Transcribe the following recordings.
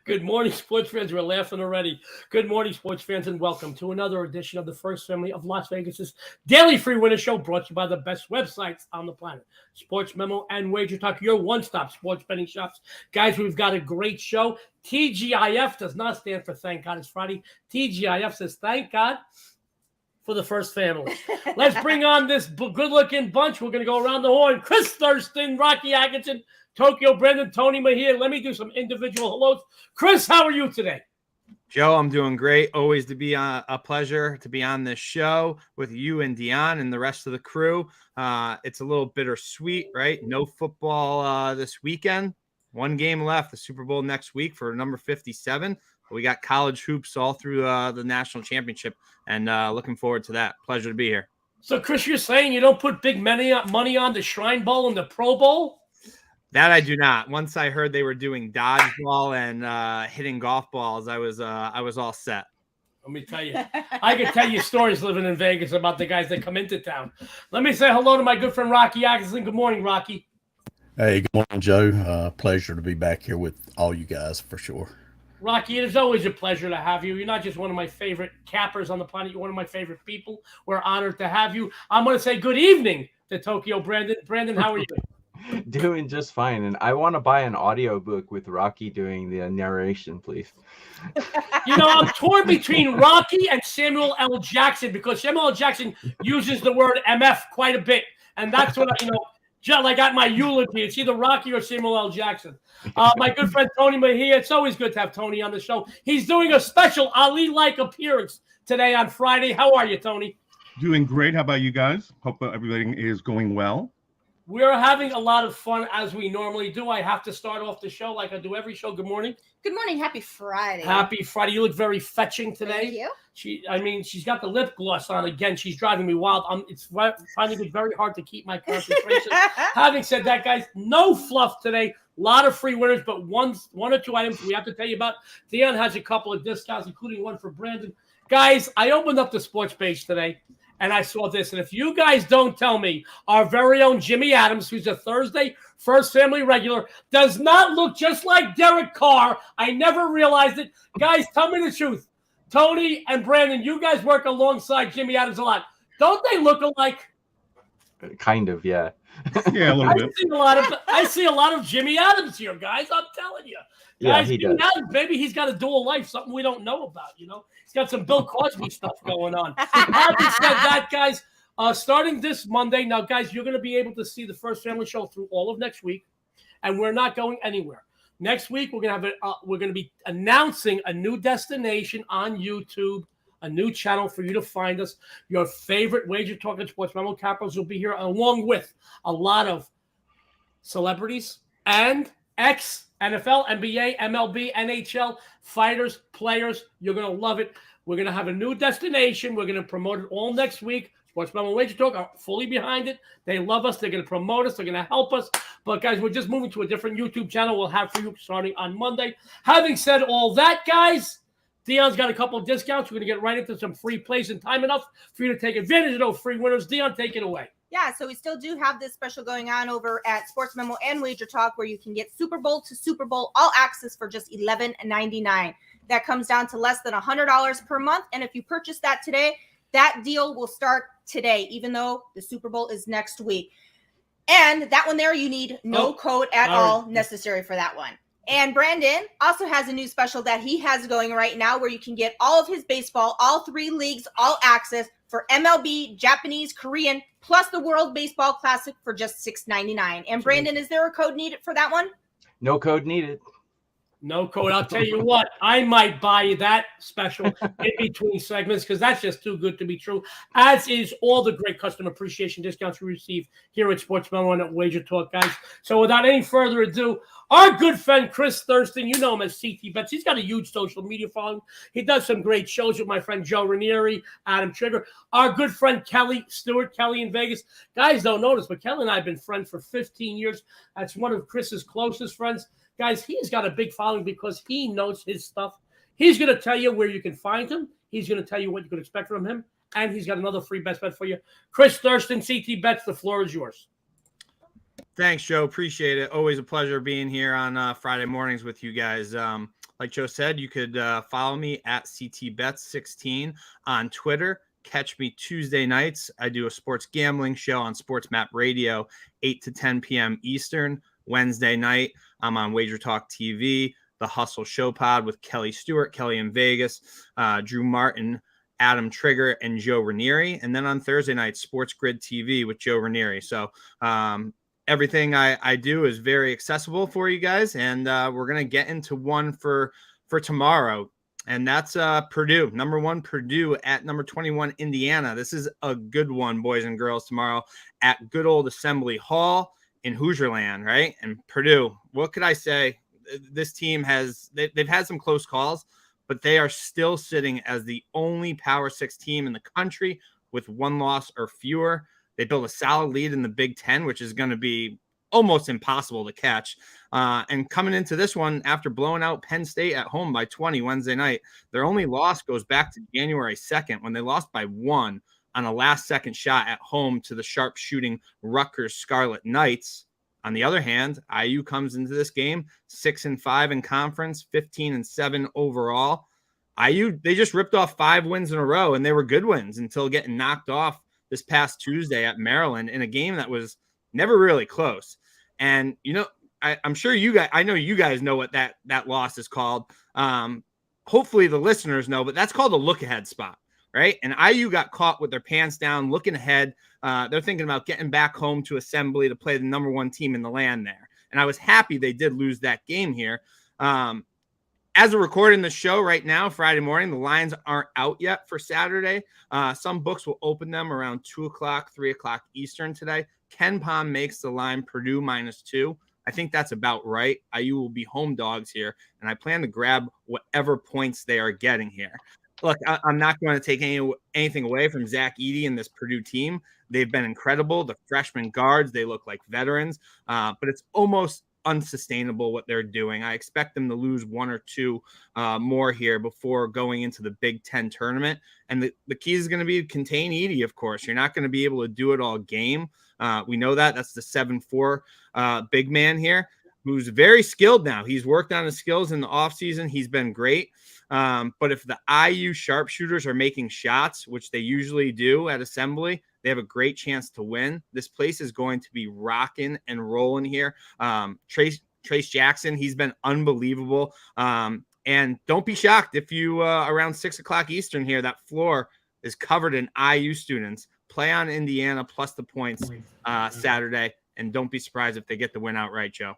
Good morning, sports fans. We're laughing already. Good morning, sports fans, and welcome to another edition of the First Family of Las Vegas's daily free winner show, brought to you by the best websites on the planet, Sports Memo and WagerTalk, your one-stop sports betting shops. Guys, we've got a great show. TGIF does not stand for Thank God It's Friday. TGIF says Thank God for the First Family. Let's bring on this good-looking bunch. We're going to go around the horn. Chris Thurston, Rocky Atkinson, Tokyo Brendan, Tony Mejia. Let me do some individual hellos. Chris, how are you today? Joe, I'm doing great. Always to be a pleasure to be on this show with you and Dionne and the rest of the crew. It's a little bittersweet, right? No football this weekend. One game left, the Super Bowl next week for number 57. We got college hoops all through the national championship, and looking forward to that. Pleasure to be here. So, Chris, you're saying you don't put big money on the Shrine Bowl and the Pro Bowl? That I do not. Once I heard they were doing dodgeball and hitting golf balls, I was all set. Let me tell you, I can tell you stories living in Vegas about the guys that come into town. Let me say hello to my good friend Rocky Atkinson. Good morning, Rocky. Hey, good morning, Joe. Pleasure to be back here with all you guys for sure. Rocky, it is always a pleasure to have you. You're not just one of my favorite cappers on the planet. You're one of my favorite people. We're honored to have you. I'm going to say good evening to Tokyo Brandon. Brandon, how are you? Doing just fine, and I want to buy an audiobook with Rocky doing the narration, please. You know, I'm torn between Rocky and Samuel L. Jackson, because Samuel L. Jackson uses the word MF quite a bit, and that's what I got my eulogy. It's either Rocky or Samuel L. Jackson. My good friend Tony Mejia. It's always good to have Tony on the show. He's doing a special Ali-like appearance today on Friday. How are you, Tony? Doing great. How about you guys? Hope everything is going well. We're having a lot of fun, as we normally do. I have to start off the show like I do every show. Good morning. Good morning. Happy Friday. Happy Friday. You look very fetching today. Thank you. She's got the lip gloss on again. She's driving me wild. It's finding it very hard to keep my concentration. Having said that, guys, no fluff today. A lot of free winners, but one or two items we have to tell you about. Dionne has a couple of discounts, including one for Brandon. Guys, I opened up the sports page today, and I saw this. And if you guys don't tell me, our very own Jimmy Adams, who's a Thursday First Family regular, does not look just like Derek Carr. I never realized it. Guys, tell me the truth. Tony and Brandon, you guys work alongside Jimmy Adams a lot. Don't they look alike? Kind of, yeah. Yeah, a little bit. I see a lot of Jimmy Adams here, guys. I'm telling you. Yeah, Guys, he does. Maybe he's got a dual life, something we don't know about, He's got some Bill Cosby stuff going on. Having said that, guys, starting this Monday, now, guys, you're going to be able to see the First Family Show through all of next week, and we're not going anywhere. Next week, we're going to be announcing a new destination on YouTube, a new channel for you to find us. Your favorite WagerTalk and Sports Memo Capitals will be here, along with a lot of celebrities and ex-NFL, NBA, MLB, NHL, fighters, players. You're going to love it. We're going to have a new destination. We're going to promote it all next week. Sports Memo and WagerTalk are fully behind it. They love us. They're going to promote us. They're going to help us. But, guys, we're just moving to a different YouTube channel we'll have for you starting on Monday. Having said all that, guys, Dionne's got a couple of discounts. We're going to get right into some free plays in time enough for you to take advantage of those free winners. Dionne, take it away. Yeah, so we still do have this special going on over at Sports Memo and WagerTalk, where you can get Super Bowl to Super Bowl all access for just $11.99. That comes down to less than $100 per month. And if you purchase that today, that deal will start today, even though the Super Bowl is next week. And that one there, you need no code at all necessary for that one. And Brandon also has a new special that he has going right now, where you can get all of his baseball, all three leagues, all access for MLB, Japanese, Korean, plus the World Baseball Classic for just $6.99. And Brandon, is there a code needed for that one? No code needed. No code. I'll tell you what, I might buy that special in between segments, because that's just too good to be true, as is all the great customer appreciation discounts we receive here at Sports Memo and at WagerTalk, guys. So without any further ado, our good friend Chris Thurston, you know him as CT Bets. He's got a huge social media following. He does some great shows with my friend Joe Ranieri, Adam Trigger. Our good friend Kelly Stewart, Kelly in Vegas. Guys don't know this, but Kelly and I have been friends for 15 years. That's one of Chris's closest friends. Guys, he's got a big following because he knows his stuff. He's going to tell you where you can find him. He's going to tell you what you can expect from him. And he's got another free best bet for you. Chris Thurston, CT Bets, the floor is yours. Thanks, Joe. Appreciate it. Always a pleasure being here on Friday mornings with you guys. like Joe said, you could follow me at CTBets16 on Twitter. Catch me Tuesday nights. I do a sports gambling show on Sports Map Radio, 8 to 10 p.m. Eastern. Wednesday night, I'm on WagerTalk TV, the Hustle Show Pod with Kelly Stewart, Kelly in Vegas, Drew Martin, Adam Trigger, and Joe Ranieri. And then on Thursday night, Sports Grid TV with Joe Ranieri. So everything I do is very accessible for you guys. And we're going to get into one for tomorrow. And that's Purdue, number 1 Purdue at number 21 Indiana. This is a good one, boys and girls, tomorrow at good old Assembly Hall in Hoosierland, right? And Purdue, what could I say? This team they've had some close calls, but they are still sitting as the only Power 6 team in the country with 1 loss or fewer. They built a solid lead in the Big Ten, which is going to be almost impossible to catch. And coming into this one, after blowing out Penn State at home by 20 Wednesday night, their only loss goes back to January 2nd when they lost by 1 on a last-second shot at home to the sharp-shooting Rutgers Scarlet Knights. On the other hand, IU comes into this game 6-5 in conference, 15-7 overall. IU, they just ripped off 5 wins in a row, and they were good wins until getting knocked off this past Tuesday at Maryland in a game that was never really close. And, you know, I'm sure I know you guys know what that loss is called. Hopefully the listeners know, but that's called a look-ahead spot, right? And IU got caught with their pants down, looking ahead. They're thinking about getting back home to Assembly to play the number 1 team in the land there. And I was happy they did lose that game here. As we're recording the show right now, Friday morning, the lines aren't out yet for Saturday. Some books will open them around 2 o'clock, 3 o'clock Eastern today. Ken Pom makes the line Purdue -2. I think that's about right. IU will be home dogs here, and I plan to grab whatever points they are getting here. Look, I'm not going to take anything away from Zach Edey and this Purdue team. They've been incredible. The freshman guards, they look like veterans, but it's almost unsustainable what they're doing. I expect them to lose 1 or 2 more here before going into the Big Ten tournament. And the key is going to be to contain Edey, of course. You're not going to be able to do it all game. We know that. That's the 7'4" big man here who's very skilled now. He's worked on his skills in the offseason. He's been great. But if the IU sharpshooters are making shots, which they usually do at Assembly, they have a great chance to win. This place is going to be rocking and rolling here. Trace Jackson, he's been unbelievable. And don't be shocked if you around 6 o'clock Eastern here, that floor is covered in IU students. Play on Indiana plus the points Saturday, and don't be surprised if they get the win outright, Joe.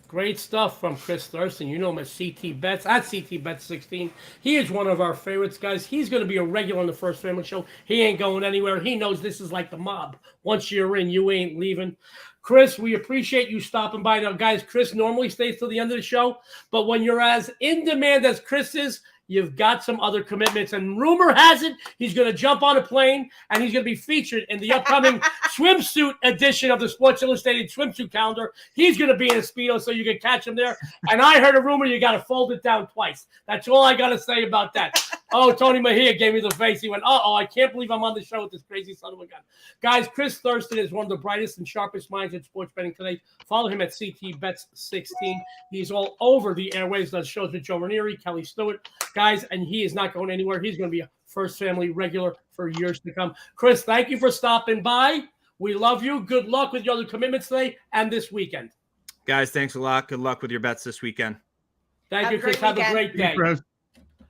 Great stuff from Chris Thurston. You know him as CT Bets at CT Bets 16. He is one of our favorites, guys. He's going to be a regular on the First Family Show. He ain't going anywhere. He knows this is like the mob. Once you're in, you ain't leaving. Chris, we appreciate you stopping by. Now, guys, Chris normally stays till the end of the show, but when you're as in demand as Chris is, you've got some other commitments. And rumor has it he's going to jump on a plane and he's going to be featured in the upcoming swimsuit edition of the Sports Illustrated swimsuit calendar. He's going to be in a Speedo so you can catch him there. And I heard a rumor you got to fold it down twice. That's all I got to say about that. Oh, Tony Mejia gave me the face. He went, I can't believe I'm on the show with this crazy son of a gun. Guys, Chris Thurston is one of the brightest and sharpest minds in sports betting today. Follow him at CT Bets 16. He's all over the airwaves, does shows with Joe Ranieri, Kelly Stewart. Guys, and he is not going anywhere. He's going to be a First Family regular for years to come. Chris, thank you for stopping by. We love you. Good luck with your other commitments today and this weekend. Guys, thanks a lot. Good luck with your bets this weekend. Thank you, Chris. Have a great day. Chris.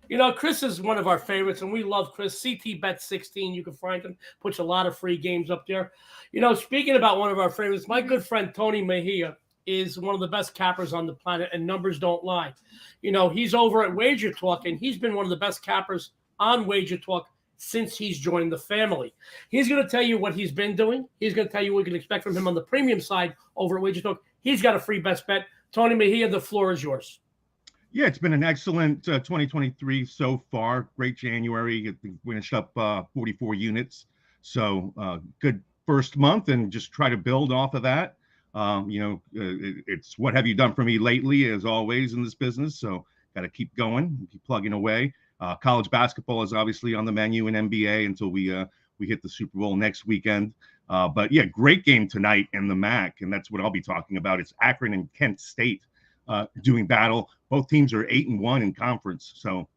You know, Chris is one of our favorites, and we love Chris. CT Bet 16, you can find him. Puts a lot of free games up there. You know, speaking about one of our favorites, my good friend Tony Mejia is one of the best cappers on the planet, and numbers don't lie. You know, he's over at WagerTalk, and he's been one of the best cappers on WagerTalk since he's joined the family. He's going to tell you what he's been doing. He's going to tell you what you can expect from him on the premium side over at WagerTalk. He's got a free best bet. Tony Mejia, the floor is yours. Yeah, it's been an excellent 2023 so far. Great January. We finished up 44 units. Good first month, and just try to build off of that. It's what have you done for me lately, as always in this business. So got to keep going, keep plugging away. College basketball is obviously on the menu in NBA until we hit the Super Bowl next weekend. But yeah, great game tonight in the MAC, and that's what I'll be talking about. It's Akron and Kent State. doing battle. Both teams are 8-1 in conference, so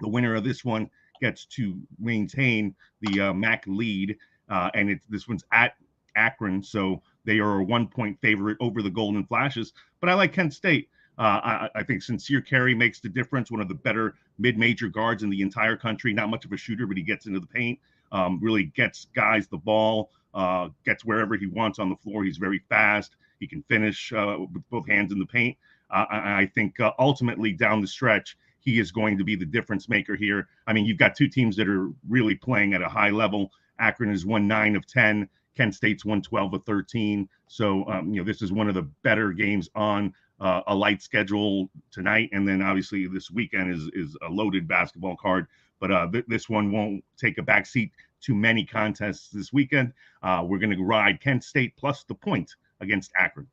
the winner of this one gets to maintain the MAC lead, and this one's at Akron, so they are a 1-point favorite over the Golden Flashes. But I like Kent State. I think Sincere Carey makes the difference. One of the better mid-major guards in the entire country. Not much of a shooter, but he gets into the paint. Really gets guys the ball. Gets wherever he wants on the floor. He's very fast. He can finish with both hands in the paint. I think ultimately down the stretch, he is going to be the difference maker here. I mean, you've got two teams that are really playing at a high level. Akron has won 9 of 10. Kent State's won 12 of 13. So, this is one of the better games on a light schedule tonight. And then obviously this weekend is a loaded basketball card. But this one won't take a backseat to many contests this weekend. We're going to ride Kent State plus the point against Akron.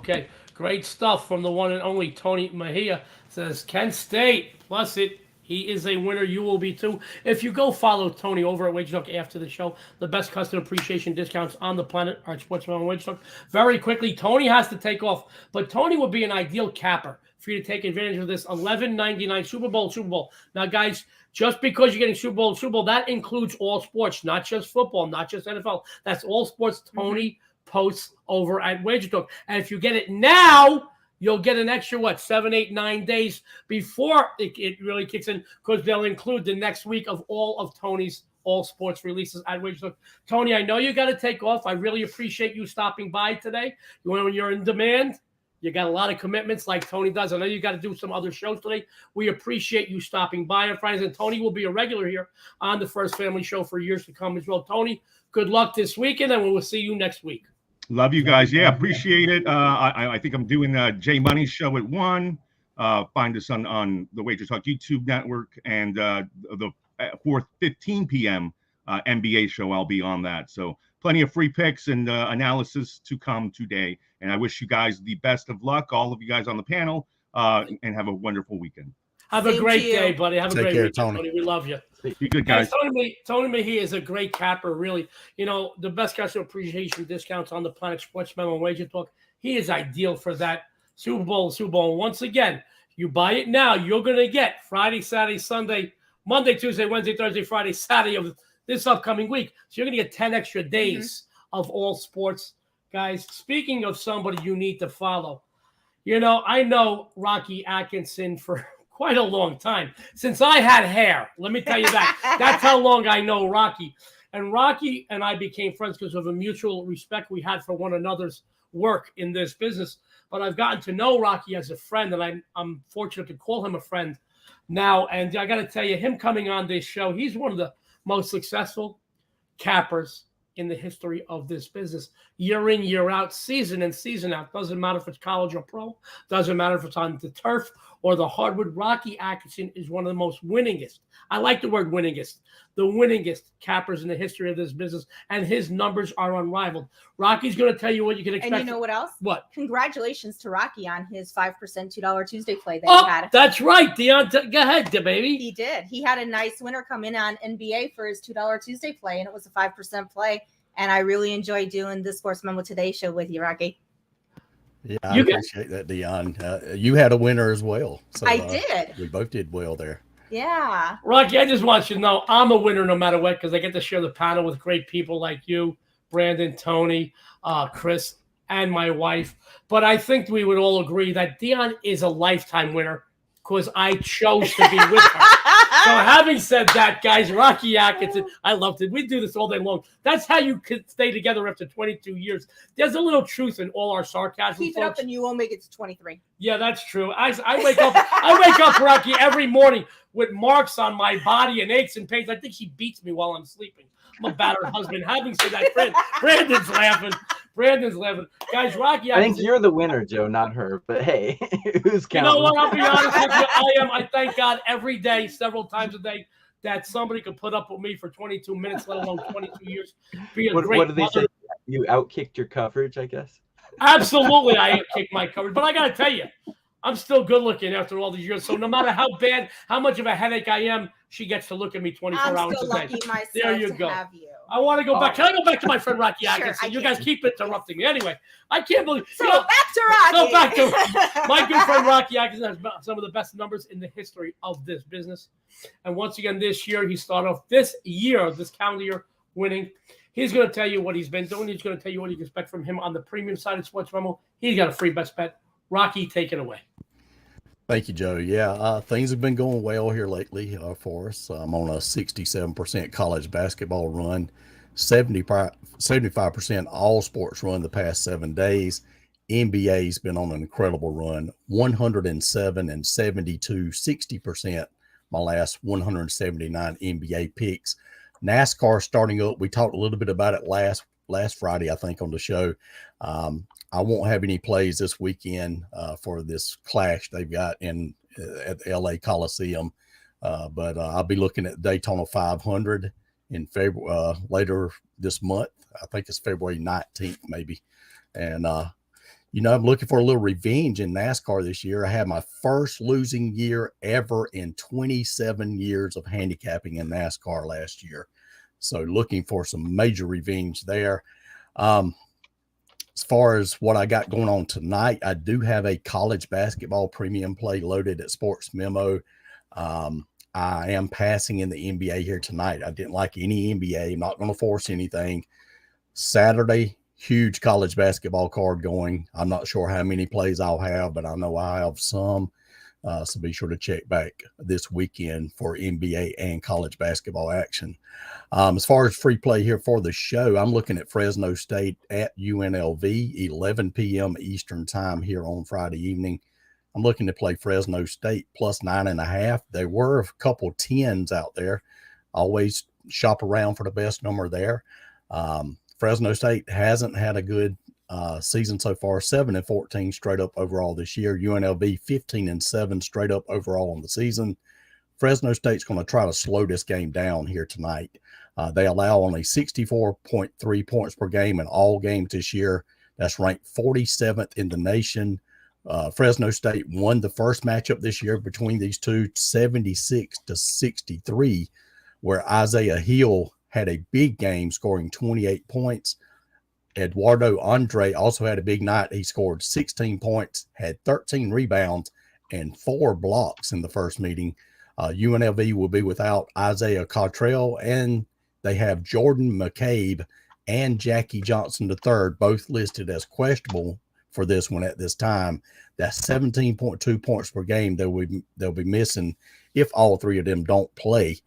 Okay, great stuff from the one and only Tony Mejia. Says Kent State plus it. He is a winner. You will be too. If you go follow Tony over at WagerTalk after the show, the best customer appreciation discounts on the planet are at Sportsman on WagerTalk. Very quickly, Tony has to take off, but Tony would be an ideal capper for you to take advantage of this $11.99 Super Bowl. Now, guys, just because you're getting Super Bowl, that includes all sports, not just football, not just NFL. That's all sports. Tony posts over at WagerTalk. And if you get it now, you'll get an extra, 7, 8, 9 days before it really kicks in, because they'll include the next week of all of Tony's all sports releases at WagerTalk. Tony, I know you got to take off. I really appreciate you stopping by today. When you're in demand, you got a lot of commitments like Tony does. I know you got to do some other shows today. We appreciate you stopping by on Fridays. And Tony will be a regular here on the First Family Show for years to come as well. Tony, good luck this weekend, and we will see you next week. Love you guys. Yeah, appreciate it. I think I'm doing Jay Money's show at 1. Find us on the WagerTalk YouTube network, and the 4:15 p.m. NBA show. I'll be on that. So plenty of free picks and analysis to come today. And I wish you guys the best of luck, all of you guys on the panel, and have a wonderful weekend. Have a great day, buddy. Have a great weekend, Tony. We love you. Be good, guys. Tony Mejia is a great capper, really. The best customer appreciation discounts on the planet, Sportsman on WagerTalk. He is ideal for that Super Bowl. And once again, you buy it now, you're going to get Friday, Saturday, Sunday, Monday, Tuesday, Wednesday, Thursday, Friday, Saturday of this upcoming week. So you're going to get 10 extra days of all sports. Guys, speaking of somebody you need to follow, I know Rocky Atkinson for quite a long time, since I had hair. Let me tell you that. That's how long I know Rocky. And Rocky and I became friends because of a mutual respect we had for one another's work in this business. But I've gotten to know Rocky as a friend, and I'm fortunate to call him a friend now. And I got to tell you, him coming on this show, he's one of the most successful cappers in the history of this business. Year in, year out, season in, season out. Doesn't matter if it's college or pro. Doesn't matter if it's on the turf or the hardwood. Rocky Atkinson is one of the most winningest. I like the word winningest. The winningest cappers in the history of this business, and his numbers are unrivaled. Rocky's going to tell you what you can expect. And you know what else? What? Congratulations to Rocky on his 5% $2 Tuesday play that he had. That's right, Dionne. Go ahead, baby. He did. He had a nice winner come in on NBA for his $2 Tuesday play, and it was a 5% play. And I really enjoy doing the Sports Memo Today show with you, Rocky. Yeah, I appreciate that, Dionne. You had a winner as well. So, I did. We both did well there. Yeah. Rocky, I just want you to know I'm a winner no matter what, because I get to share the panel with great people like you, Brandon, Tony, Chris, and my wife. But I think we would all agree that Dionne is a lifetime winner because I chose to be with her. So having said that, guys, Rocky Atkinson, I loved it. We do this all day long. That's how you could stay together after 22 years. There's a little truth in all our sarcasm. Keep it up and you won't make it to 23. Yeah, that's true. I wake up, Rocky, every morning with marks on my body and aches and pains. I think she beats me while I'm sleeping. I'm a battered husband. Having said that, Brandon's laughing. Guys, Rocky, I think you're the winner, Joe, not her. But hey, who's counting? You know what? I'll be honest with you. I thank God every day, several times a day, that somebody could put up with me for 22 minutes, let alone 22 years. What do they say? You outkicked your coverage, I guess. Absolutely, I outkicked my coverage. But I got to tell you, I'm still good looking after all these years. So no matter how bad, how much of a headache I am, she gets to look at me 24 hours still a day. lucky myself There you to go. have you. I want to go back. Can I go back to my friend Rocky Sure, Atkinson? I You can. guys keep interrupting me. Anyway, I can't believe. So back to Rocky. So back to my good friend Rocky Atkinson has some of the best numbers in the history of this business. And once again, this year, he started off this calendar year, winning. He's going to tell you what he's been doing. He's going to tell you what you can expect from him on the premium side of Sports Memo. He's got a free best bet. Rocky, take it away. Thank you, Joe. Yeah, things have been going well here lately for us. I'm on a 67% college basketball run, 75% all sports run the past 7 days. NBA's been on an incredible run, 107 and 72, 60%. My last 179 NBA picks. NASCAR starting up. We talked a little bit about it last Friday, I think, on the show. I won't have any plays this weekend for this clash they've got at the LA Coliseum, but I'll be looking at Daytona 500 in February later this month. I think it's February 19th, maybe. And I'm looking for a little revenge in NASCAR this year. I had my first losing year ever in 27 years of handicapping in NASCAR last year. So looking for some major revenge there. As far as what I got going on tonight, I do have a college basketball premium play loaded at Sports Memo. I am passing in the NBA here tonight. I didn't like any NBA. I'm not going to force anything. Saturday, huge college basketball card going. I'm not sure how many plays I'll have, but I know I have some. So be sure to check back this weekend for NBA and college basketball action. As far as free play here for the show, I'm looking at Fresno State at UNLV, 11 p.m. Eastern time here on Friday evening. I'm looking to play Fresno State plus 9.5. There were a couple 10s out there. Always shop around for the best number there. Fresno State hasn't had a good season so far, 7-14 straight up overall this year. UNLV 15-7 straight up overall on the season. Fresno State's going to try to slow this game down here tonight. They allow only 64.3 points per game in all games this year. That's ranked 47th in the nation. Fresno State won the first matchup this year between these two, 76-63, where Isaiah Hill had a big game, scoring 28 points. Eduardo Andre also had a big night. He scored 16 points, had 13 rebounds, and 4 blocks in the first meeting. UNLV will be without Isaiah Cottrell, and they have Jordan McCabe and Jackie Johnson III, both listed as questionable for this one at this time. That's 17.2 points per game they'll be missing if all three of them don't play.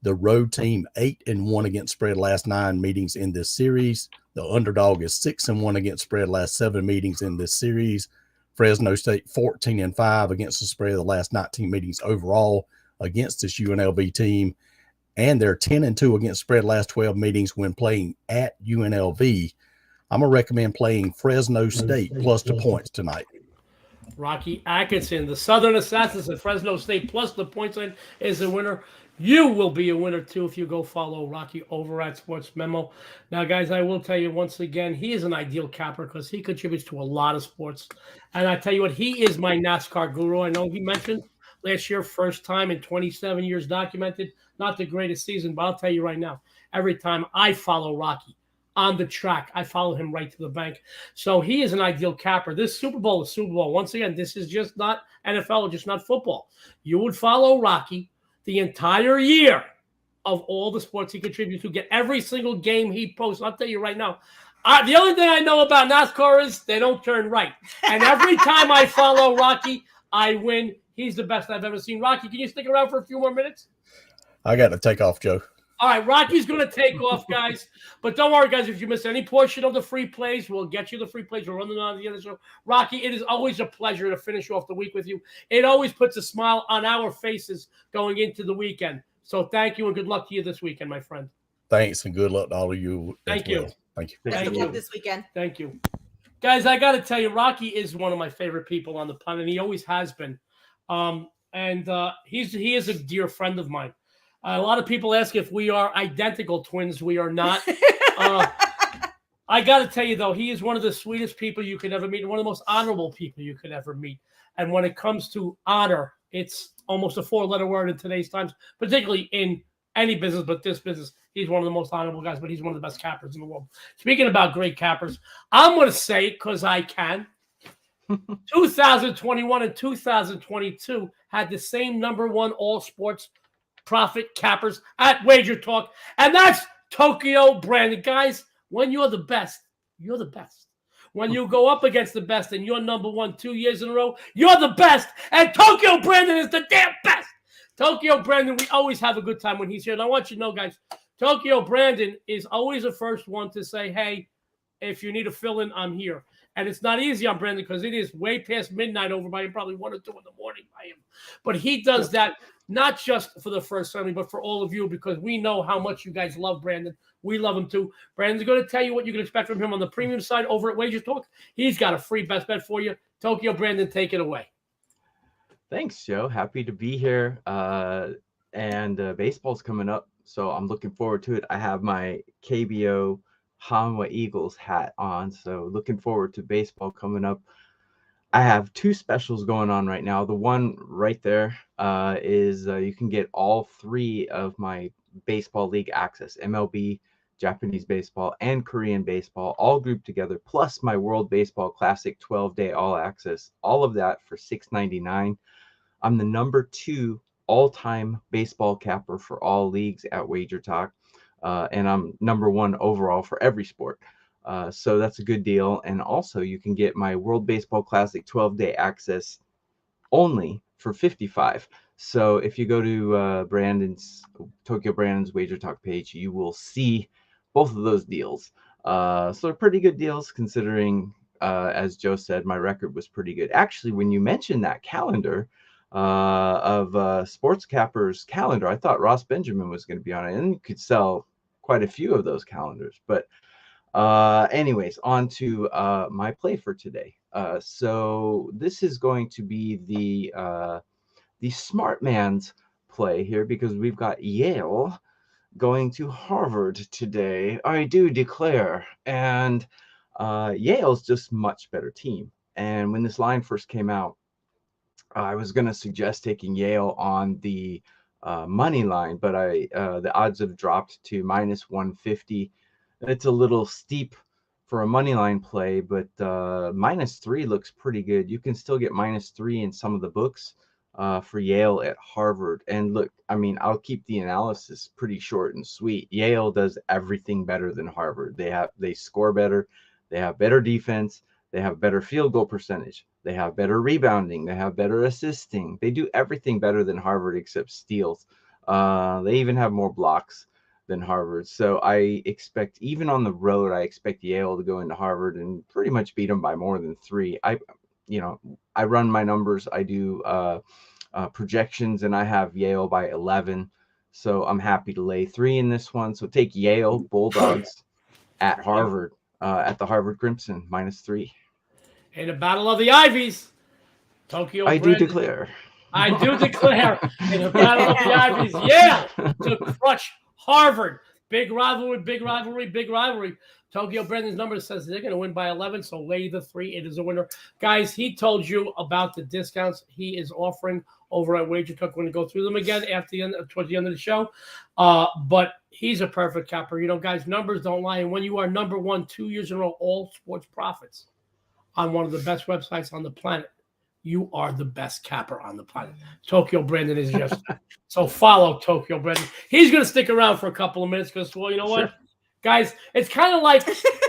The road team 8-1 against spread last 9 meetings in this series. The underdog is 6-1 against spread last 7 meetings in this series. Fresno State 14-5 against the spread the last 19 meetings overall against this UNLV team. And they're 10-2 against spread last 12 meetings when playing at UNLV. I'm going to recommend playing Fresno State plus the points tonight. Rocky Atkinson, the Southern Assassins at Fresno State plus the points line is the winner. You will be a winner, too, if you go follow Rocky over at Sports Memo. Now, guys, I will tell you once again, he is an ideal capper because he contributes to a lot of sports. And I tell you what, he is my NASCAR guru. I know he mentioned last year, first time in 27 years documented, not the greatest season, but I'll tell you right now, every time I follow Rocky on the track, I follow him right to the bank. So he is an ideal capper. This Super Bowl is Super Bowl. Once again, this is just not NFL, just not football. You would follow Rocky the entire year of all the sports he contributes to, get every single game he posts. I'll tell you right now, the only thing I know about NASCAR is they don't turn right. And every time I follow Rocky, I win. He's the best I've ever seen. Rocky, can you stick around for a few more minutes? I got to take off, Joe. All right, Rocky's going to take off, guys. But don't worry, guys. If you miss any portion of the free plays, we'll get you the free plays. We're running on the other show. Rocky, it is always a pleasure to finish off the week with you. It always puts a smile on our faces going into the weekend. So thank you and good luck to you this weekend, my friend. Thanks and good luck to all of you. Thank you. Thank you. Best of luck this weekend. Thank you. Guys, I got to tell you, Rocky is one of my favorite people on the planet. And he always has been. He is a dear friend of mine. A lot of people ask if we are identical twins. We are not. I got to tell you, though, he is one of the sweetest people you could ever meet, one of the most honorable people you could ever meet. And when it comes to honor, it's almost a 4-letter word in today's times, particularly in any business, but this business. He's one of the most honorable guys, but he's one of the best cappers in the world. Speaking about great cappers, I'm going to say, because I can, 2021 and 2022 had the same #1 all sports profit cappers at WagerTalk, and that's Tokyo Brandon. Guys, when you're the best, you're the best. When you go up against the best and you're #1 2 years in a row, you're the best, and Tokyo Brandon is the damn best. Tokyo Brandon, we always have a good time when he's here, and I want you to know, guys, Tokyo Brandon is always the first one to say, hey, if you need a fill-in, I'm here. And it's not easy on Brandon because it is way past midnight over by him, probably 1 or 2 in the morning by him. But he does that not just for the first family, but for all of you, because we know how much you guys love Brandon. We love him too. Brandon's going to tell you what you can expect from him on the premium side over at WagerTalk. He's got a free best bet for you. Tokyo Brandon, take it away. Thanks, Joe. Happy to be here. And baseball's coming up, so I'm looking forward to it. I have my KBO Hanwha Eagles hat on, so looking forward to baseball coming up. I have 2 specials going on right now. The one right there is you can get all 3 of my baseball league access, MLB, Japanese baseball, and Korean baseball, all grouped together, plus my World Baseball Classic 12-day all access, all of that for $6.99. I'm the #2 all-time baseball capper for all leagues at WagerTalk, and I'm #1 overall for every sport. So that's a good deal. And also you can get my World Baseball Classic 12-day access only for $55. So if you go to Tokyo Brandon's WagerTalk page, you will see both of those deals. So they're pretty good deals considering, as Joe said, my record was pretty good. Actually, when you mentioned that calendar of Sports Cappers calendar, I thought Ross Benjamin was going to be on it, and you could sell quite a few of those calendars. But anyways, on to my play for today. So this is going to be the smart man's play here, because we've got Yale going to Harvard today. I do declare. And Yale's just much better team. And when this line first came out, I was going to suggest taking Yale on the money line, but the odds have dropped to -150. It's a little steep for a money line play, but -3 looks pretty good. You can still get -3 in some of the books for Yale at Harvard. And look, I mean, I'll keep the analysis pretty short and sweet. Yale does everything better than Harvard. They score better. They have better defense. They have better field goal percentage. They have better rebounding. They have better assisting. They do everything better than Harvard except steals. They even have more blocks than Harvard. So I expect, even on the road, I expect Yale to go into Harvard and pretty much beat them by more than 3. I run my numbers. I do projections, and I have Yale by 11. So I'm happy to lay 3 in this one. So take Yale Bulldogs at Harvard, at the Harvard Crimson, -3. In a battle of the Ivies, Tokyo I Brandon. do declare. I do declare in a battle of the Ivies, Yale to crush Harvard. Big rivalry, big rivalry, big rivalry. Tokyo Brandon's number says they're going to win by 11, so lay the 3. It is a winner. Guys, he told you about the discounts he is offering over at WagerTalk. We're going to go through them again towards the end of the show. But he's a perfect capper. You know, guys, numbers don't lie. And when you are #1 2 years in a row, all sports profits on one of the best websites on the planet, you are the best capper on the planet. Tokyo Brandon is just so follow Tokyo Brandon. He's going to stick around for a couple of minutes because, well, you know what, guys, it's kind of like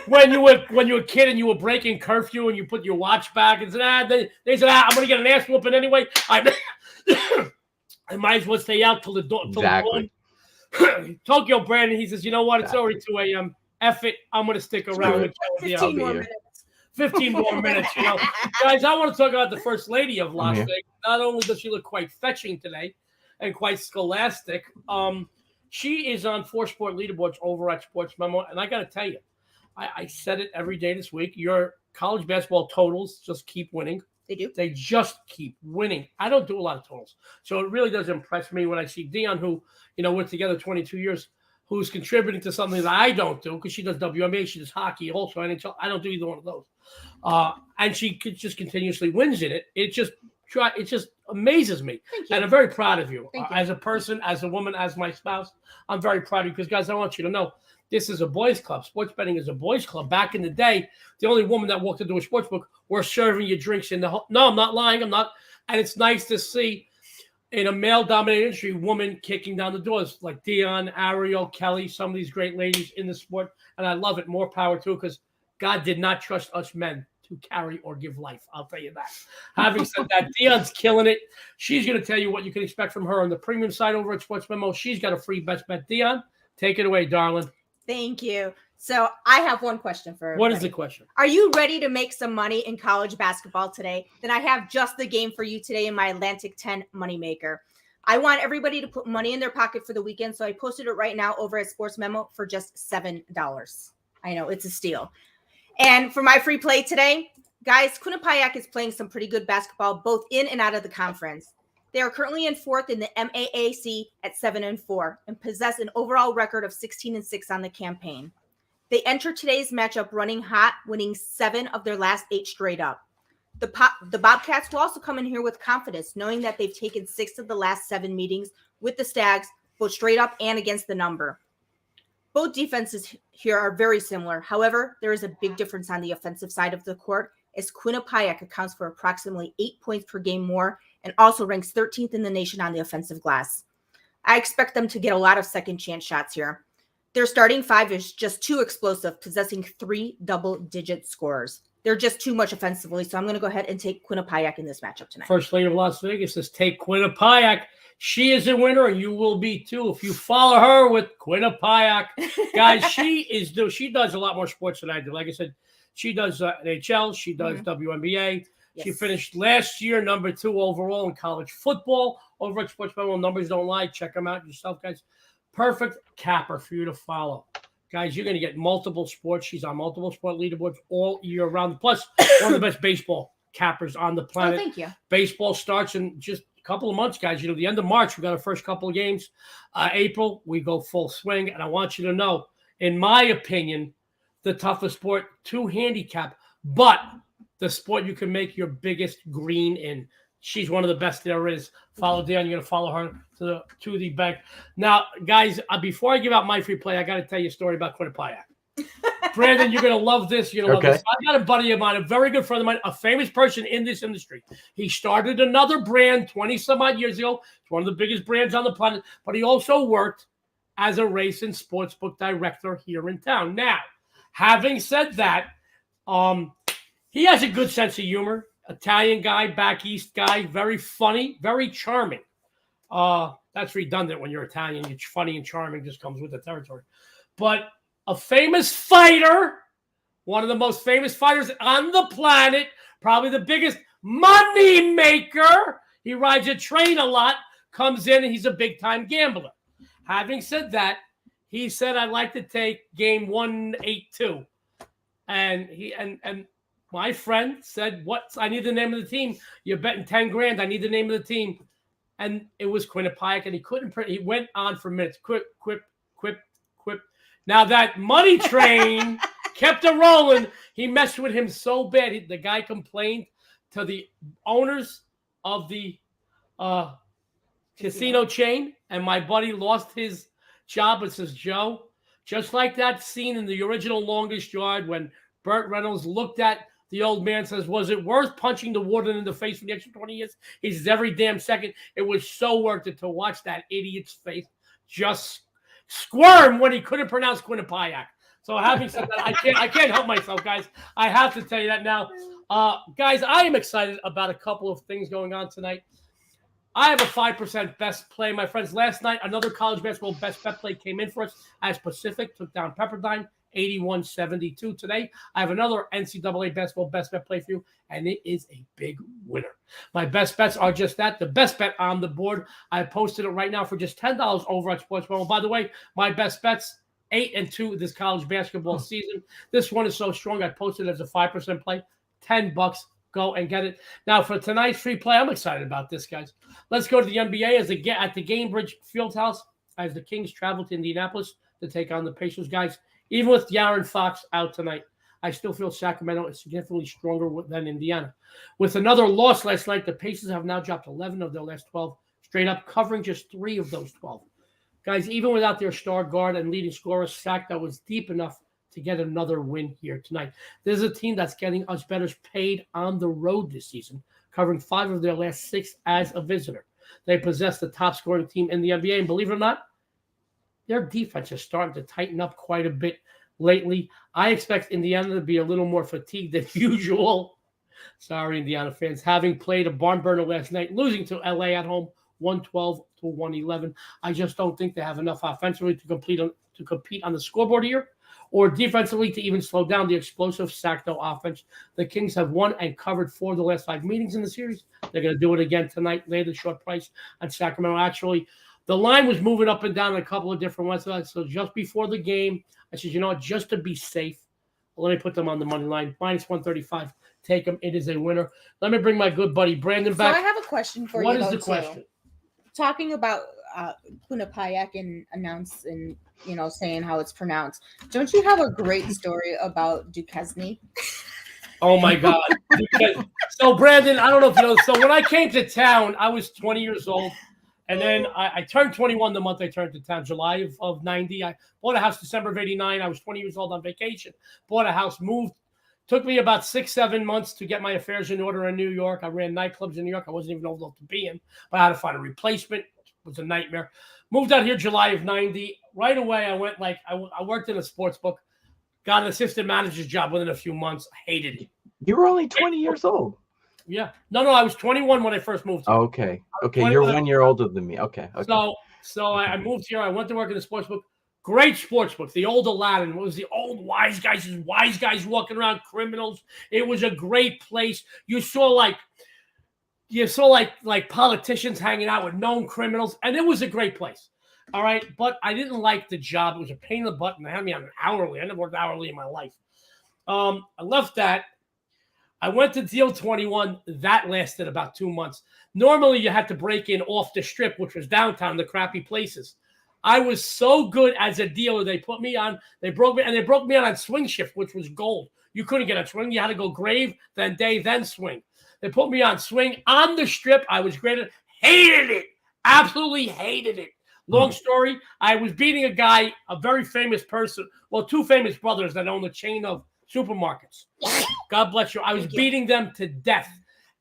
when you were a kid and you were breaking curfew and you put your watch back and said, they said, I'm going to get an ass whooping anyway. I might as well stay out till the dawn. Exactly. Tokyo Brandon, he says, you know what, it's already 2 a.m. F it, I'm going to stick around. 15 more minutes. 15 more minutes, you know. Guys, I want to talk about the First Lady of Las Vegas. Not only does she look quite fetching today and quite scholastic, she is on 4 sport leaderboards over at Sports Memo. And I got to tell you, I said it every day this week, your college basketball totals just keep winning. They do. They just keep winning. I don't do a lot of totals. So it really does impress me when I see Dionne, who, you know, we're together 22 years, who's contributing to something that I don't do, because she does WNBA, she does hockey, also NHL. I don't do either one of those. And she just continuously wins in it. It just It just amazes me. Thank you. And I'm very proud of you. Thank you. As a person, as a woman, as my spouse. I'm very proud of you because, guys, I want you to know this is a boys' club. Sports betting is a boys' club. Back in the day, the only woman that walked into a sports book were serving you drinks in the home. No, I'm not lying. I'm not. And it's nice to see in a male-dominated industry, women kicking down the doors like Dionne, Ariel, Kelly, some of these great ladies in the sport. And I love it. More power to it because God did not trust us men to carry or give life. I'll tell you that. Having said that, Dionne's killing it. She's going to tell you what you can expect from her on the premium side over at Sports Memo. She's got a free best bet. Dionne, take it away, darling. Thank you. So I have one question for everybody. What is the question? Are you ready to make some money in college basketball today? Then I have just the game for you today in my Atlantic 10 Moneymaker. I want everybody to put money in their pocket for the weekend, so I posted it right now over at Sports Memo for just $7. I know, it's a steal. And for my free play today, guys, Quinnipiac is playing some pretty good basketball, both in and out of the conference. They are currently in fourth in the MAAC at 7-4 and possess an overall record of 16-6 on the campaign. They enter today's matchup running hot, winning 7 of their last 8 straight up. The Bobcats will also come in here with confidence, knowing that they've taken 6 of the last 7 meetings with the Stags, both straight up and against the number. Both defenses here are very similar. However, there is a big difference on the offensive side of the court, as Quinnipiac accounts for approximately 8 points per game more and also ranks 13th in the nation on the offensive glass. I expect them to get a lot of second chance shots here. Their starting 5 is just too explosive, possessing 3 double-digit scorers. They're just too much offensively, so I'm going to go ahead and take Quinnipiac in this matchup tonight. First lady of Las Vegas says, take Quinnipiac. She is a winner, and you will be too if you follow her with Quinnipiac. Guys, she does a lot more sports than I do. Like I said, she does NHL. She does WNBA. Yes. She finished last year number 2 overall in college football over at Sports Memo. Numbers don't lie. Check them out yourself, guys. Perfect capper for you to follow. Guys, you're going to get multiple sports. She's on multiple sport leaderboards all year round. Plus, one of the best baseball cappers on the planet. Oh, thank you. Baseball starts in just a couple of months, guys. You know, the end of March, we got our first couple of games. April, we go full swing. And I want you to know, in my opinion, the toughest sport to handicap, but the sport you can make your biggest green in. She's one of the best there is. Follow Dionne. You're going to follow her to the bank. Now, guys, before I give out my free play, I got to tell you a story about Quinnipiac. Brandon, you're going to love this. You're going to love this. I got a buddy of mine, a very good friend of mine, a famous person in this industry. He started another brand 20-some-odd years ago. It's one of the biggest brands on the planet, but he also worked as a race and sportsbook director here in town. Now, having said that, he has a good sense of humor. Italian guy, back east guy, very funny, very charming. That's redundant when you're Italian. You're funny and charming, just comes with the territory. But a famous fighter, one of the most famous fighters on the planet, probably the biggest money maker. He rides a train a lot, comes in, and he's a big-time gambler. Having said that, he said, I'd like to take game 182. And my friend said, I need the name of the team. You're betting 10 grand. I need the name of the team. And it was Quinnipiac, and he couldn't print. He went on for minutes. Quip. Now that money train kept it rolling. He messed with him so bad. The guy complained to the owners of the casino chain, and my buddy lost his job. It says, Joe, just like that scene in the original Longest Yard when Burt Reynolds looked at the old man, says, was it worth punching the warden in the face for the extra 20 years? He says, every damn second. It was so worth it to watch that idiot's face just squirm when he couldn't pronounce Quinnipiac. So having said that, I can't help myself, guys. I have to tell you that now. Guys, I am excited about a couple of things going on tonight. I have a 5% best play, my friends. Last night, another college basketball best bet play came in for us as Pacific took down Pepperdine. 81-72 today. I have another NCAA basketball best bet play for you, and it is a big winner. My best bets are just that, the best bet on the board. I posted it right now for just $10 over at Sports Memo. By the way, my best bets, 8-2 this college basketball season. This one is so strong, I posted it as a 5% play. $10. Go and get it. Now, for tonight's free play, I'm excited about this, guys. Let's go to the NBA at the Gainbridge Fieldhouse as the Kings travel to Indianapolis to take on the Pacers, guys. Even with De'Aaron Fox out tonight, I still feel Sacramento is significantly stronger than Indiana. With another loss last night, the Pacers have now dropped 11 of their last 12 straight up, covering just 3 of those 12. Guys, even without their star guard and leading scorer, Sac, that was deep enough to get another win here tonight. This is a team that's getting us bettors paid on the road this season, covering 5 of their last 6 as a visitor. They possess the top scoring team in the NBA, and believe it or not, their defense is starting to tighten up quite a bit lately. I expect Indiana to be a little more fatigued than usual. Sorry, Indiana fans. Having played a barn burner last night, losing to LA at home, 112-111. I just don't think they have enough offensively to compete on the scoreboard here, or defensively to even slow down the explosive Sacto offense. The Kings have won and covered 4 of the last 5 meetings in the series. They're going to do it again tonight, lay the short price on Sacramento. Actually, the line was moving up and down in a couple of different ones. So just before the game, I said, you know what, just to be safe, let me put them on the money line. Minus 135. Take them. It is a winner. Let me bring my good buddy Brandon back. So I have a question for you. What is the question? Talking about Quinnipiac and announcing, saying how it's pronounced. Don't you have a great story about Duquesne? Oh my God. So Brandon, I don't know if you know. So when I came to town, I was 20 years old. And then I turned 21 the month I turned to town, July of 90. I bought a house December of 89. I was 20 years old on vacation. Bought a house, moved. Took me about 6-7 months to get my affairs in order in New York. I ran nightclubs in New York. I wasn't even old enough to be in, but I had to find a replacement. It was a nightmare. Moved out here July of 90. Right away, I went I worked in a sports book, got an assistant manager's job within a few months. I hated it. You were only 20 years old. Yeah. No, I was 21 when I first moved here. Okay. You're 1 year older than me. Okay. So I moved here. I went to work in the sports book. Great sports book. The old Aladdin. What was the old wise guys walking around, criminals. It was a great place. You saw like politicians hanging out with known criminals, and it was a great place. All right. But I didn't like the job. It was a pain in the butt, and they had me on an hourly. I never worked hourly in my life. I left that. I went to Deal 21. That lasted about 2 months. Normally, you had to break in off the strip, which was downtown, the crappy places. I was so good as a dealer. They broke me on swing shift, which was gold. You couldn't get a swing. You had to go grave, then day, then swing. They put me on swing on the strip. I was great at it. Hated it. Absolutely hated it. Long story. I was beating a guy, a very famous person. Well, 2 famous brothers that own a chain of supermarkets. God bless you. I was beating them to death.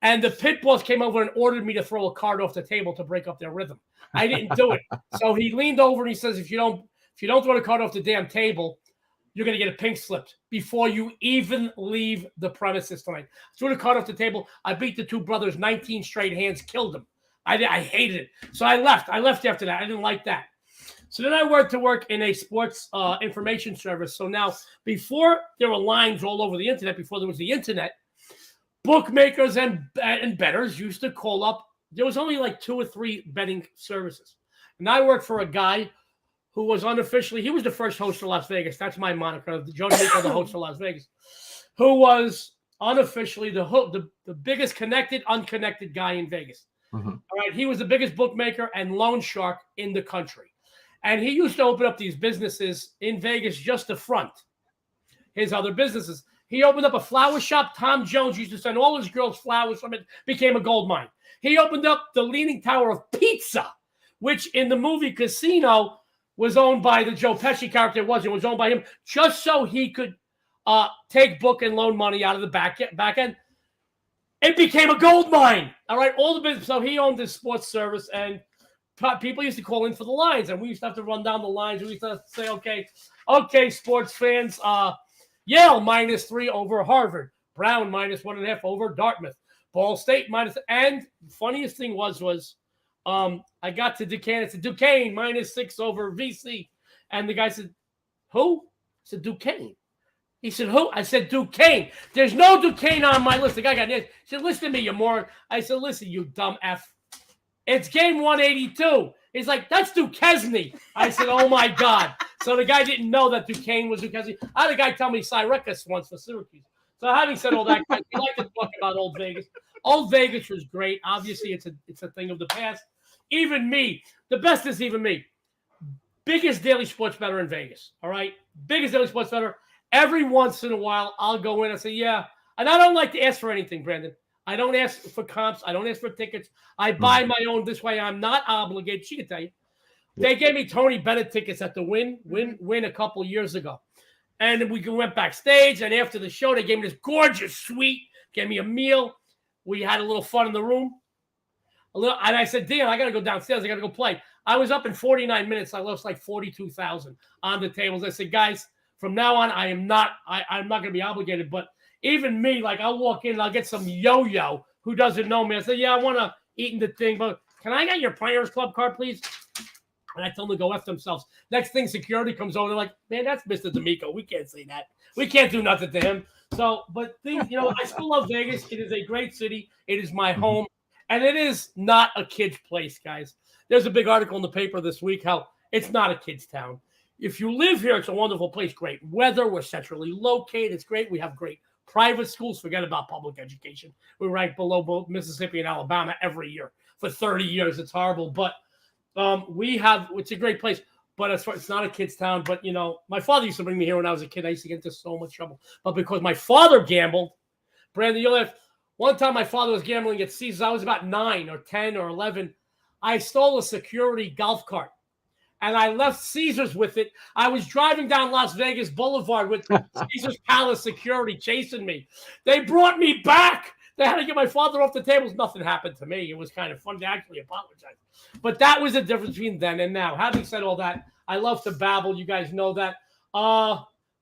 And the pit boss came over and ordered me to throw a card off the table to break up their rhythm. I didn't do it. So he leaned over and he says, if you don't throw the card off the damn table, you're going to get a pink slip before you even leave the premises tonight. Threw the card off the table. I beat the 2 brothers 19 straight hands, killed them. I hated it. So I left. I left after that. I didn't like that. So then I went to work in a sports information service. So now, before there were lines all over the internet, before there was the internet, bookmakers and bettors used to call up. There was only like 2 or 3 betting services. And I worked for a guy who was unofficially, he was the first host of Las Vegas. That's my moniker, Joe D'Amico, the host of Las Vegas, who was unofficially the biggest connected, unconnected guy in Vegas. Mm-hmm. All right. He was the biggest bookmaker and loan shark in the country. And he used to open up these businesses in Vegas just to front his other businesses. He opened up a flower shop. Tom Jones used to send all his girls flowers from it. Became a gold mine. He opened up the Leaning Tower of Pizza, which in the movie Casino was owned by the Joe Pesci character. It was owned by him just so he could take book and loan money out of the back end. It became a gold mine. All right. All the business. So he owned this sports service, and people used to call in for the lines, and we used to have to run down the lines. We used to say, okay, sports fans, Yale -3 over Harvard, Brown -1.5 over Dartmouth, Ball State -. And the funniest thing was I got to Duquesne. It's a Duquesne -6 over VC, and the guy said, "Who?" I said, "Duquesne." He said, "Who?" I said, "Duquesne." There's no Duquesne on my list. The guy got it. He said, "Listen to me, you moron." I said, "Listen, you dumb F. It's game 182. He's like, "That's Duquesne." I said, "Oh my God." So the guy didn't know that Duquesne was Duquesne. I had a guy tell me Syracuse once for Syracuse. So having said all that, guys, we like to talk about Old Vegas. Old Vegas was great. Obviously, it's a thing of the past. Even me, the best is even me. Biggest daily sports bettor in Vegas. All right. Biggest daily sports bettor. every once in a while, I'll go in and say, yeah. And I don't like to ask for anything, Brandon. I don't ask for comps. I don't ask for tickets. I buy my own. This way, I'm not obligated. She can tell you. They gave me Tony Bennett tickets at the Win a couple years ago. And we went backstage. And after the show, they gave me this gorgeous suite, gave me a meal. We had a little fun in the room. And I said, Dionne, I got to go downstairs. I got to go play. I was up in 49 minutes. I lost like 42,000 on the tables. I said, guys, from now on, I'm not going to be obligated. But even me, like I'll walk in and I'll get some yo-yo who doesn't know me. I said, yeah, I want to eat in the thing, but can I get your Players Club card, please? And I tell them to go F themselves. Next thing, security comes over. They're like, man, that's Mr. D'Amico. We can't say that. We can't do nothing to him. So, but things, I still love Vegas. It is a great city. It is my home. And it is not a kid's place, guys. There's a big article in the paper this week how it's not a kid's town. If you live here, it's a wonderful place. Great weather. We're centrally located. It's great. We have great private schools. Forget about public education. We're right below both Mississippi and Alabama every year for 30 years. It's horrible. But it's a great place. But as far it's not a kid's town. But, my father used to bring me here when I was a kid. I used to get into so much trouble. But because my father gambled, Brandon, you'll have one time my father was gambling at Caesars. I was about 9 or 10 or 11. I stole a security golf cart. And I left Caesars with it. I was driving down Las Vegas Boulevard with Caesars Palace security chasing me. They brought me back. They had to get my father off the tables. Nothing happened to me. It was kind of fun to actually apologize. But that was the difference between then and now. Having said all that, I love to babble. You guys know that.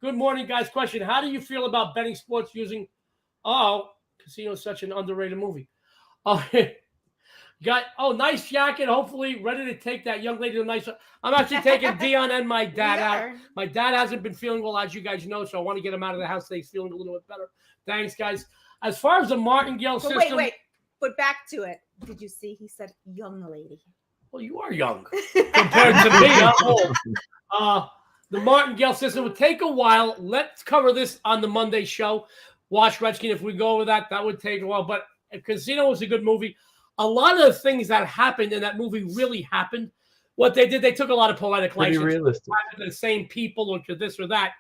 Good morning, guys. Question: how do you feel about betting sports using? Casino is such an underrated movie. Nice jacket. Hopefully, ready to take that young lady to nice. I'm actually taking Dionne and my dad out. My dad hasn't been feeling well, as you guys know, so I want to get him out of the house. He's feeling a little bit better. Thanks, guys. As far as the martingale system, wait. But back to it. Did you see? He said, "Young lady." Well, you are young compared to me. I'm old. The martingale system would take a while. Let's cover this on the Monday show. Watch Redskin. If we go over that would take a while. But Casino was a good movie. A lot of the things that happened in that movie really happened. What they did, they took a lot of poetic license. Pretty realistic. The same people or to this or that,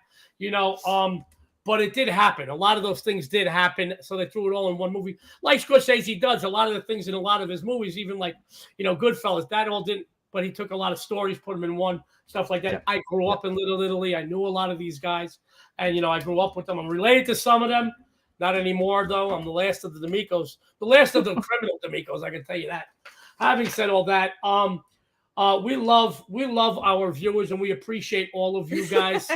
but it did happen. A lot of those things did happen. So they threw it all in one movie. Like Scorsese does, a lot of the things in a lot of his movies, even like, Goodfellas, that all didn't, but he took a lot of stories, put them in one, stuff like that. Yeah. I grew up in Little Italy. I knew a lot of these guys. And, I grew up with them. I'm related to some of them. Not anymore, though. I'm the last of the D'Amicos, the last of the criminal D'Amicos. I can tell you that. Having said all that, we love our viewers and we appreciate all of you guys.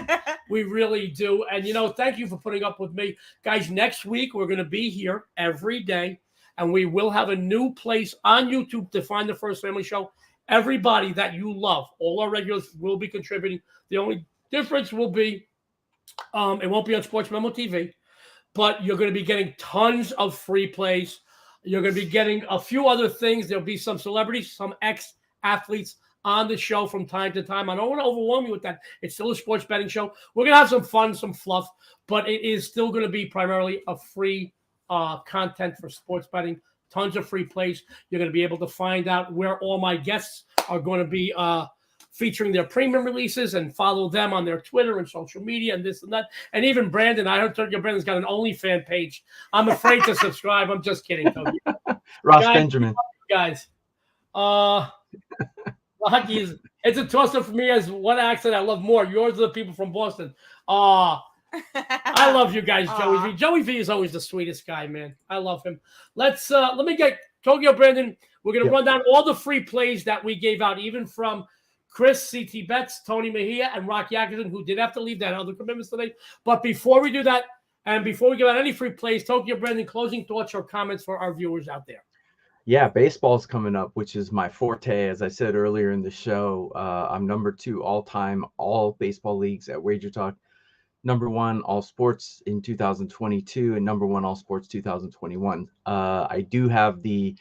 We really do. And thank you for putting up with me, guys. Next week we're going to be here every day, and we will have a new place on YouTube to find the First Family Show. Everybody that you love, all our regulars will be contributing. The only difference will be, it won't be on Sports Memo TV. But you're going to be getting tons of free plays. You're going to be getting a few other things. There'll be some celebrities, some ex-athletes on the show from time to time. I don't want to overwhelm you with that. It's still a sports betting show. We're going to have some fun, some fluff, but it is still going to be primarily a free content for sports betting. Tons of free plays. You're going to be able to find out where all my guests are going to be featuring their premium releases, and follow them on their Twitter and social media and this and that. And even Brandon, I heard Brandon's got an OnlyFans page. I'm afraid to subscribe. I'm just kidding, Toby. Ross Benjamin. Guys. It's a toss-up for me as one accent I love more. Yours are the people from Boston. I love you guys, Joey V. Joey V is always the sweetest guy, man. I love him. Let me get Tokyo Brandon. We're going to run down all the free plays that we gave out, even from Chris, CT Betts, Tony Mejia, and Rocky Atkinson, who did have to leave that other commitments today. But before we do that, and before we give out any free plays, Tokyo Brandon, closing thoughts or comments for our viewers out there. Yeah, baseball's coming up, which is my forte. As I said earlier in the show, I'm number 2 all-time, all baseball leagues at WagerTalk. Number 1 all sports in 2022, and number 1 all sports 2021. I do have the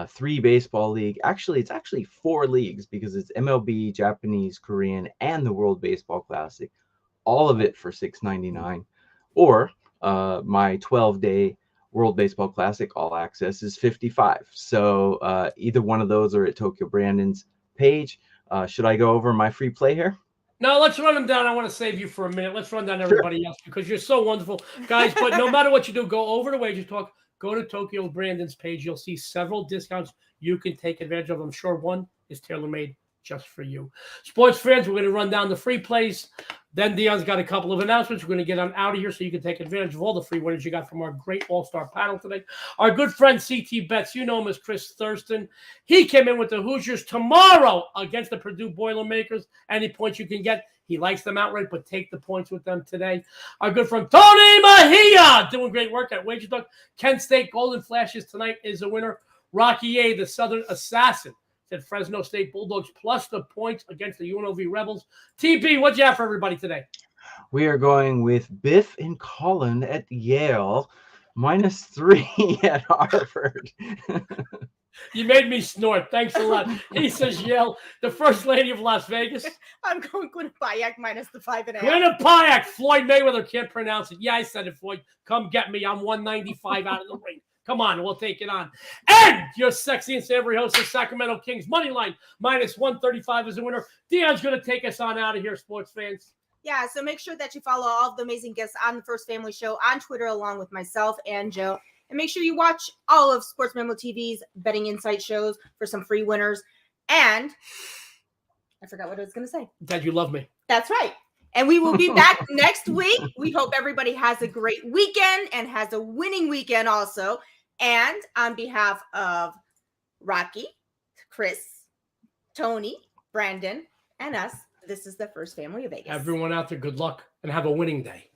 3 baseball league. Actually, it's 4 leagues, because it's MLB, Japanese, Korean, and the World Baseball Classic. All of it for $6.99. Or my 12-day World Baseball Classic All Access is $55. So either one of those are at Tokyo Brandon's page. Should I go over my free play here? No, let's run them down. I want to save you for a minute. Let's run down everybody else because you're so wonderful, guys. But no matter what you do, go over to WagerTalk. Go to Tokyo Brandon's page. You'll see several discounts you can take advantage of. I'm sure one is tailor-made just for you. Sports fans, we're going to run down the free plays. Then Dion's got a couple of announcements. We're going to get on out of here so you can take advantage of all the free winners you got from our great all-star panel today. Our good friend CT Betts, you know him as Chris Thurston. He came in with the Hoosiers tomorrow against the Purdue Boilermakers. Any points you can get. He likes them outright, but take the points with them today. Our good friend Tony Mejia doing great work at WagerTalk. Kent State Golden Flashes tonight is a winner. Rocky A, the Southern Assassin, said Fresno State Bulldogs plus the points against the UNLV Rebels. TB, what'd you have for everybody today? We are going with Biff and Colin at Yale, -3 at Harvard. You made me snort. Thanks a lot. He says Yale, the First Lady of Las Vegas. I'm going Quinnipiac -5.5. Quinnipiac. Floyd Mayweather can't pronounce it. Yeah, I said it, Floyd. Come get me. I'm 195 out of the ring. Come on, we'll take it on. And your sexy and savory host of Sacramento Kings money line -135 is a winner. Dion's going to take us on out of here, sports fans. Yeah, so make sure that you follow all of the amazing guests on the First Family Show on Twitter, along with myself and Joe. And make sure you watch all of Sports Memo TV's betting insight shows for some free winners. And I forgot what I was going to say. Dad, you love me. That's right. And we will be back next week. We hope everybody has a great weekend and has a winning weekend also. And on behalf of Rocky, Chris, Tony, Brandon, and us, this is the First Family of Vegas. Everyone out there, good luck and have a winning day.